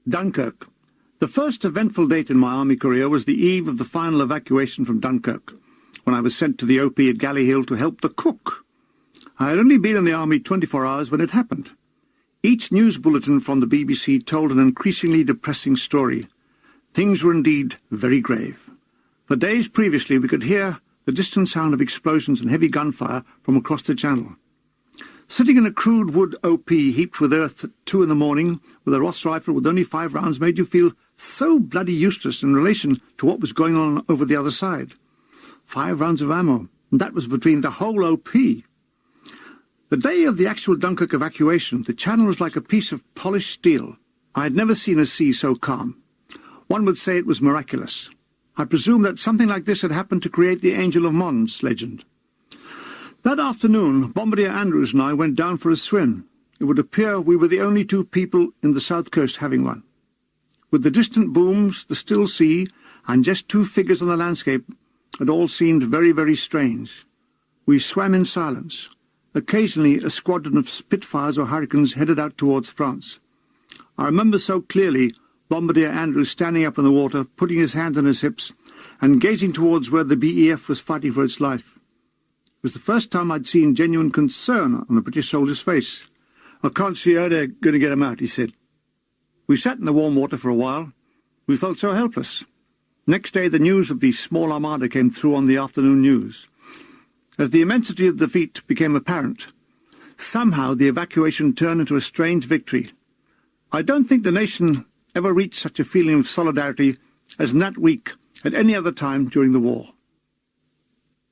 Dunkirk. The first eventful date in my army career was the eve of the final evacuation from Dunkirk, when I was sent to the OP at Galley Hill to help the cook. I had only been in the army 24 hours when it happened. Each news bulletin from the BBC told an increasingly depressing story. Things were indeed very grave. For days previously we could hear the distant sound of explosions and heavy gunfire from across the channel. Sitting in a crude wood OP heaped with earth at 2 in the morning with a Ross rifle with only 5 rounds made you feel so bloody useless in relation to what was going on over the other side. 5 rounds of ammo, and that was between the whole OP. The day of the actual Dunkirk evacuation, the channel was like a piece of polished steel. I had never seen a sea so calm. One would say it was miraculous. I presume that something like this had happened to create the Angel of Mons legend. That afternoon, Bombardier Andrews and I went down for a swim. It would appear we were the only 2 people in the south coast having one. With the distant booms, the still sea, and just 2 figures on the landscape, it all seemed very, very strange. We swam in silence. Occasionally, a squadron of Spitfires or Hurricanes headed out towards France. I remember so clearly Bombardier Andrews standing up in the water, putting his hands on his hips, and gazing towards where the BEF was fighting for its life. It was the first time I'd seen genuine concern on a British soldier's face. "I can't see how they're going to get him out," he said. We sat in the warm water for a while. We felt so helpless. Next day the news of the small armada came through on the afternoon news. As the immensity of the defeat became apparent, somehow the evacuation turned into a strange victory. I don't think the nation ever reached such a feeling of solidarity as in that week at any other time during the war.